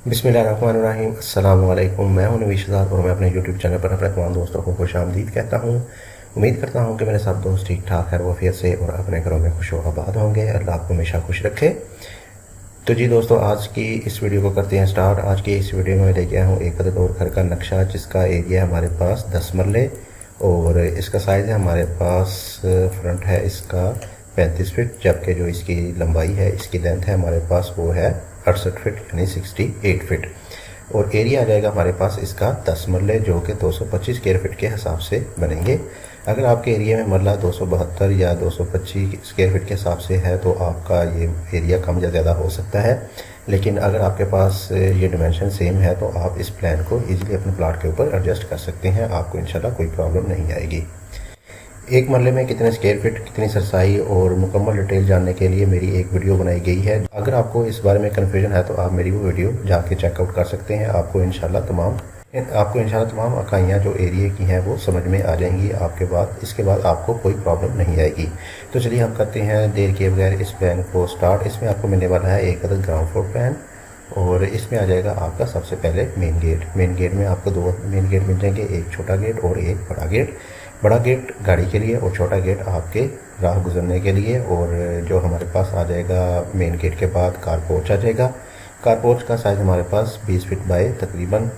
बिस्मिल्लाहिर्रहमानिर्रहीम। अस्सलाम वालेकुम। मैं हूं नवीश आज़ाद और मैं अपने यूट्यूब चैनल पर अपने तमाम दोस्तों को खुशामदीद कहता हूं। उम्मीद करता हूं कि मेरे सब दोस्त ठीक ठाक खैर वफ़ियत से और अपने घरों में खुश आबाद होंगे। अल्लाह आपको हमेशा खुश रखे। तो जी दोस्तों, आज की इस वीडियो को करते हैं स्टार्ट। आज की इस वीडियो में मैं लेके आया हूँ एक अदद और घर का नक्शा, जिसका एरिया हमारे पास 10 मरले और इसका साइज़ है हमारे पास, फ्रंट है इसका 35 फीट, जबकि जो इसकी लंबाई है, इसकी लेंथ है हमारे पास वो है 68 फीट यानी 68 फीट। और एरिया आ जाएगा हमारे पास इसका 10 मरले, जो कि 225 स्क्वायर फीट के हिसाब से बनेंगे। अगर आपके एरिया में मरला 272 या 225 स्क्वायर फीट के हिसाब से है तो आपका ये एरिया कम या ज़्यादा हो सकता है, लेकिन अगर आपके पास ये डिमेंशन सेम है तो आप इस प्लान को इजीली अपने प्लाट के ऊपर एडजस्ट कर सकते हैं। आपको इंशाल्लाह कोई प्रॉब्लम नहीं आएगी। एक मरले में कितने स्क्वायर फीट, कितनी सरसाई और मुकम्मल डिटेल जानने के लिए मेरी एक वीडियो बनाई गई है। अगर आपको इस बारे में कन्फ्यूजन है तो आप मेरी वो वीडियो जाके चेकआउट कर सकते हैं। आपको इंशाल्लाह तमाम इकाइयाँ जो एरिया की हैं वो समझ में आ जाएंगी। इसके बाद आपको कोई प्रॉब्लम नहीं आएगी। तो चलिए हम करते हैं देर किए बगैर इस प्लान को स्टार्ट। इसमें आपको मिलने वाला है एक अदद ग्राउंड फ्लोर प्लान और इसमें आ जाएगा आपका सबसे पहले मेन गेट। मेन गेट में आपको दो मेन गेट मिल जाएंगे, एक छोटा गेट और एक बड़ा गेट। बड़ा गेट गाड़ी के लिए और छोटा गेट आपके राह गुजरने के लिए। और जो हमारे पास आ जाएगा मेन गेट के बाद कार पोर्च आ जाएगा। कार पोर्च का साइज़ हमारे पास 20 फीट बाय तकरीबन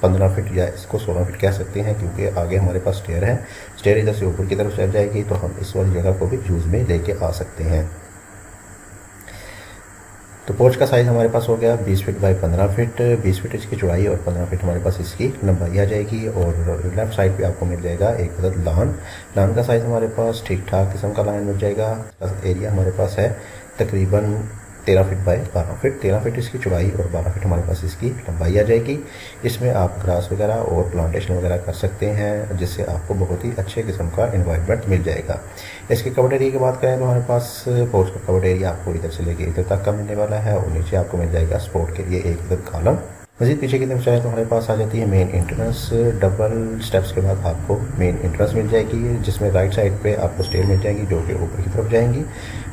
15 फीट या इसको 16 फीट कह सकते हैं, क्योंकि आगे हमारे पास स्टेयर है। स्टेयर इधर से ऊपर की तरफ चल जाएगी तो हम इस वाली जगह को भी यूज़ में लेके आ सकते हैं। तो पोर्च का साइज़ हमारे पास हो गया 20 फीट बाय 15 फीट। 20 फीट इसकी चौड़ाई और 15 फीट हमारे पास इसकी लंबाई आ जाएगी। और लेफ़्ट साइड पे आपको मिल जाएगा एक अदद लान। लान का साइज़ हमारे पास ठीक ठाक किस्म का लाइन मिल जाएगा। एरिया हमारे पास है तकरीबन 13 फीट बाय 12 फीट। 13 फीट इसकी चौड़ाई और 12 फीट हमारे पास इसकी लंबाई आ जाएगी। इसमें आप ग्रास वगैरह और प्लांटेशन वगैरह कर सकते हैं, जिससे आपको बहुत ही अच्छे किस्म का इन्वायरमेंट मिल जाएगा। इसके कवर्ड एरिया की बात करें तो हमारे पास पोर्च का कवर्ड एरिया आपको इधर से लेके इधर तक का मिलने वाला है और नीचे आपको मिल जाएगा स्पोर्ट के लिए एक इधर कॉलम। मज़ीद पीछे की तरफ चाहे तो हमारे पास आ जाती है मेन एंट्रेंस। डबल स्टेप्स के बाद आपको मेन एंट्रेंस मिल जाएगी, जिसमें राइट साइड पे आपको स्टेयर मिल जाएंगी जो कि ऊपर की तरफ जाएंगी।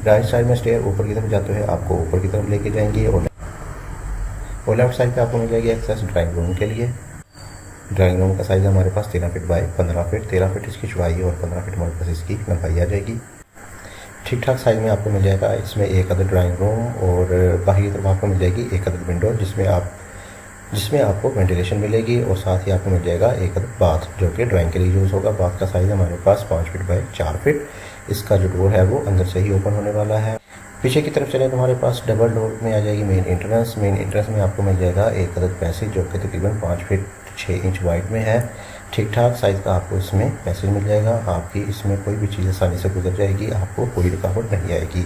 राइट साइड में स्टेयर ऊपर की तरफ जाते हुए आपको ऊपर की तरफ लेके जाएंगी। और लेफ्ट साइड पे आपको मिल जाएगी एक्सेस ड्राइंग रूम के लिए। ड्राइंग रूम का साइज़ हमारे पास 13 फीट बाय 15 फीट। 13 फीट इसकी चौड़ाई और 15 फीट हमारे पास इसकी लंबाई आ जाएगी। ठीक ठाक साइज़ में आपको मिल जाएगा। इसमें एक अदद ड्राइंग रूम और बाहर की तरफ आपको मिल जाएगी एक अदद विंडो, जिसमें आपको वेंटिलेशन मिलेगी। और साथ ही आपको मिल जाएगा एक बाथ, जो कि ड्राइंग के लिए यूज़ होगा। बाथ का साइज़ हमारे पास 5 फीट बाय 4 फीट। इसका जो डोर है वो अंदर से ही ओपन होने वाला है। पीछे की तरफ चले तो हमारे पास डबल डोर में आ जाएगी मेन एंट्रेंस। मेन एंट्रेंस में आपको मिल जाएगा एक अदद पैसेज, जो कि तकरीबन 5 फीट 6 इंच वाइड में है। ठीक ठाक साइज़ का आपको इसमें पैसेज मिल जाएगा। आपकी इसमें कोई भी चीज़ आसानी से गुजर जाएगी, आपको कोई रुकावट नहीं आएगी।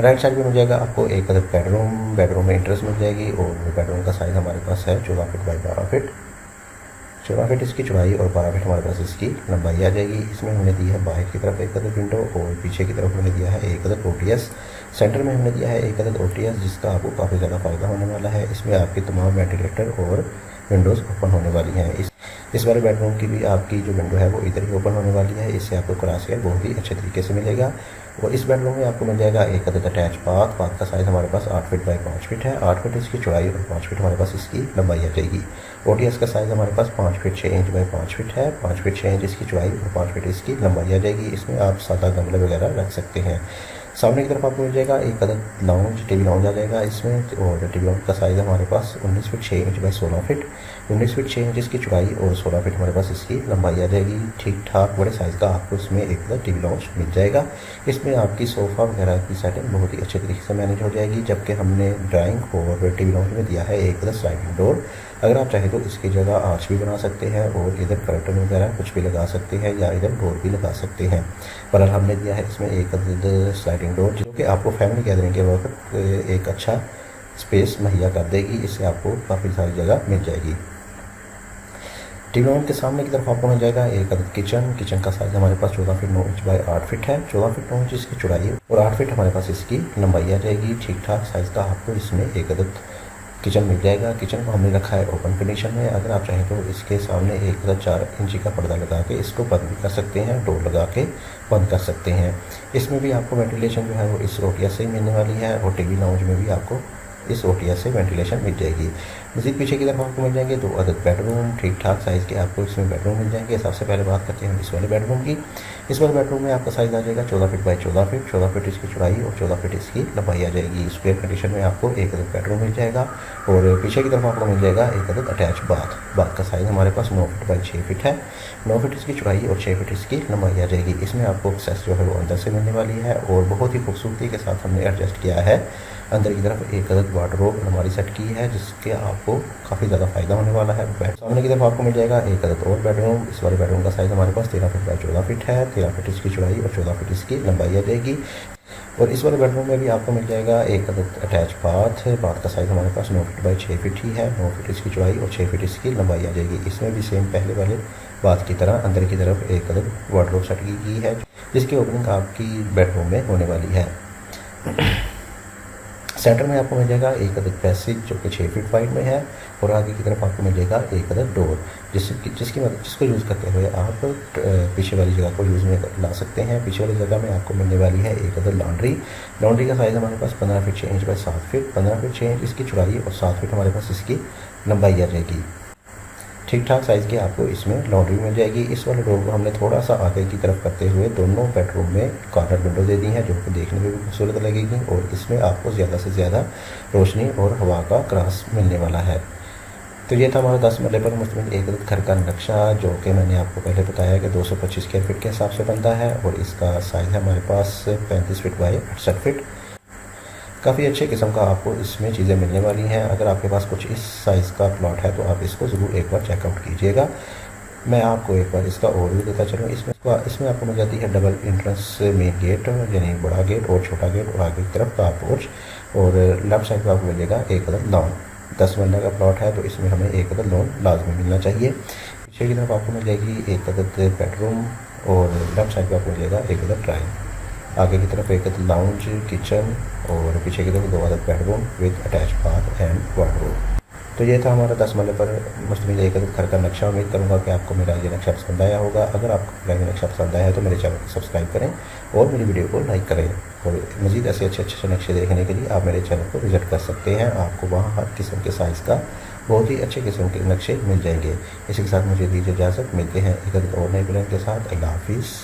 राइट साइड में मिल जाएगा आपको एक अदद बेडरूम। बेडरूम में एंट्रेंस मिल जाएगी और बेडरूम का साइज़ हमारे पास है 14 फीट बाय 12 फीट। 14 फीट इसकी चौड़ाई और 12 फीट हमारे पास इसकी लंबाई आ जाएगी। इसमें हमने दी है बाहर की तरफ एक अदद विंडो और पीछे की तरफ हमने दिया है एक अदद ओटीएस। सेंटर में हमने दिया है एक अदद ओटीएस, जिसका आपको काफ़ी ज़्यादा फ़ायदा होने वाला है। इसमें आपकी तमाम वेंटिलेटर और विंडोज़ ओपन होने वाली हैं। इस वाले बेडरूम की भी आपकी जो विंडो है वो इधर ही ओपन होने वाली है। इससे आपको क्रॉस एयर बहुत ही अच्छे तरीके से मिलेगा। और इस बेडरूम में आपको मिल जाएगा एक अदद अटैच बाथ। बाथ का साइज़ हमारे पास 8 फीट बाय 5 फीट है। 8 फीट इसकी चौड़ाई और 5 फीट हमारे पास इसकी लंबाई आ जाएगी। ओटीएस का साइज़ हमारे पास 5 फीट 6 इंच बाय 5 फीट है। 5 फीट 6 इंच इसकी चौड़ाई और 5 फीट इसकी लंबाई आ जाएगी। इसमें आप सादा गमले वगैरह रख सकते हैं। सामने की तरफ आपको मिल जाएगा एक अदद लाउंज, टीवी लाउंज आ जाएगा इसमें। और टीवी लाउंज का साइज़ हमारे पास 19 feet 6 inch by 16 feet. 19 feet 6 inch इसकी चौड़ाई और 16 फीट हमारे पास इसकी लंबाई आ जाएगी। ठीक ठाक बड़े साइज़ का आपको इसमें एक अदद टीवी लाउंज मिल जाएगा। इसमें आपकी सोफ़ा वगैरह की सेटिंग बहुत ही अच्छे तरीके से मैनेज हो जाएगी, जबकि हमने ड्राइंग और टीवी लाउंज में दिया है एक अदद स्लाइडिंग डोर। अगर आप चाहें तो इसकी जगह आर्च भी बना सकते हैं और इधर कर्टन वगैरह कुछ भी लगा सकते हैं या इधर डोर भी लगा सकते हैं। पर हमने दिया है इसमें एक अदद स्लाइडिंग डोर, जो कि आपको फैमिली गैदरिंग के वक्त एक अच्छा स्पेस मुहैया कर देगी। इससे आपको काफ़ी सारी जगह मिल जाएगी। टीवी लाउंज के सामने की तरफ आपको मिल जाएगा एक अदद किचन। किचन का साइज़ हमारे पास 14 फीट 9 इंच बाय 8 फीट है। 14 फीट 9 इंच इसकी चौड़ाई और 8 फीट हमारे पास इसकी लंबाई आ जाएगी। ठीक ठाक साइज़ का आपको इसमें एक अदद किचन मिल जाएगा। किचन को हमने रखा है ओपन कंडीशन में। अगर आप चाहें तो इसके सामने एक 4 इंची का पर्दा लगा के इसको बंद भी कर सकते हैं, डोर लगा के बंद कर सकते हैं। इसमें भी आपको वेंटिलेशन जो है वो इस ओटीएस से ही मिलने वाली है। और टीवी लाउंज में भी आपको इस OTS से वेंटिलेशन मिल जाएगी। मज़ीद पीछे की तरफ आपको मिल जाएंगे 2 अदद बेडरूम, ठीक ठाक साइज़ के आपको इसमें बेडरूम मिल जाएंगे। सबसे पहले बात करते हैं इस वाले बेडरूम की। इस वाले बेडरूम में आपका साइज़ आ जाएगा 14 फीट बाई 14 फीट, 14 फीट इसकी चौड़ाई और 14 फीट इसकी लंबाई आ जाएगी। स्क्वायर कंडीशन में आपको एक अदद बेडरूम मिल जाएगा और पीछे की तरफ आपको मिल जाएगा एक अदद अटैच बाथ का साइज़ हमारे पास 9 फीट बाई 6 फीट है। 9 फीट इसकी चौड़ाई और 6 फीट इसकी लंबाई आ जाएगी। इसमें आपको एक्सेस जो है वो अंदर से मिलने वाली है और बहुत ही खूबसूरती के साथ हमने एडजस्ट किया है। अंदर की तरफ एक अदद वार्डरोब अलमारी सेट की है जिसके आपको काफ़ी ज़्यादा फ़ायदा होने वाला है। सामने की तरफ आपको मिल जाएगा एक अदद और बेडरूम। इस वाले बेडरूम का साइज़ हमारे पास 13 फीट बाई 14 फीट है। 13 फीट इसकी चौड़ाई और 14 फीट इसकी लंबाई आ जाएगी। और इस वाले बेडरूम में भी आपको मिल जाएगा एक अदद अटैच बाथ का साइज़ हमारे पास 9 फीट बाई 6 फीट ही है। 9 फीट इसकी चौड़ाई और 6 फीट इसकी लंबाई आ जाएगी। इसमें भी सेम पहले वाले बाथ की तरह अंदर की तरफ एक अदद वार्डरोब सेट की गई है जिसकी ओपनिंग आपकी बेडरूम में होने वाली है। सेंटर में आपको मिल जाएगा एक अदद पैसेज जो कि 6 फीट वाइड में है और आगे की तरफ आपको मिल जाएगा एक अदद डोर जिसको यूज़ करते हुए आप पीछे वाली जगह को यूज़ में ला सकते हैं। पीछे वाली जगह में आपको मिलने वाली है एक अदद लॉन्ड्री का साइज़ हमारे पास 15 feet 6 inch by 7 feet, 15 feet 6 inch इसकी चौड़ाई और 7 फीट हमारे पास इसकी लंबाई आ जाएगी। ठीक ठाक साइज़ की आपको इसमें लॉन्ड्री मिल जाएगी। इस वाले डोर को हमने थोड़ा सा आगे की तरफ करते हुए दोनों बेडरूम में कॉर्नर विंडो दे दी है जो कि देखने में भी खूबसूरत लगेगी और इसमें आपको ज़्यादा से ज़्यादा रोशनी और हवा का क्रॉस मिलने वाला है। तो ये था हमारा 10 मरले पर मुश्तमिल एक अदद घर का नक्शा जो कि मैंने आपको पहले बताया कि 225 स्क्वायर फीट के हिसाब से बनता है और इसका साइज़ है हमारे पास 35 फीट बाई 68 फीट। काफ़ी अच्छे किस्म का आपको इसमें चीज़ें मिलने वाली हैं। अगर आपके पास कुछ इस साइज़ का प्लॉट है तो आप इसको ज़रूर एक बार चेकआउट कीजिएगा। मैं आपको एक बार इसका ओवरव्यू देता चलूँ। इसमें आपको मिल जाती है डबल एंट्रेंस मेन गेट यानी बड़ा गेट और छोटा गेट और आगे की तरफ कार पोर्च और लेफ्ट साइड पर आपको मिलेगा एक अदद लॉन। 10 मरले का प्लॉट है तो इसमें हमें एक अदद लॉन लाजमी मिलना चाहिए। पीछे की तरफ आपको मिल जाएगी एक अदद बेडरूम और लेफ्ट साइड पर आपको मिलेगा एक अदद ड्राइंग। आगे की तरफ एक अदद लाउंज किचन और पीछे की तरफ 2 अदद bedroom with attach bath and wardrobe. तो ये था हमारा 10 मरले पर मुश्तमिल एक अदद घर का नक्शा। उम्मीद करूँगा कि आपको मेरा ये नक्शा पसंद आया होगा। अगर आपको मेरा ये नक्शा पसंद आया है तो मेरे चैनल को सब्सक्राइब करें और मेरी वीडियो को लाइक करें और मज़ीद ऐसे अच्छे नक्शे देखने के लिए आप मेरे चैनल को विज़िट कर सकते हैं। आपको वहाँ हर किस्म के साइज़ का बहुत ही अच्छे किस्म के नक्शे मिल जाएंगे। इसी के साथ मुझे दीजिए इजाज़त। मिलते हैं एक अदद और नए प्लान के साथ। अल्लाह हाफिज़।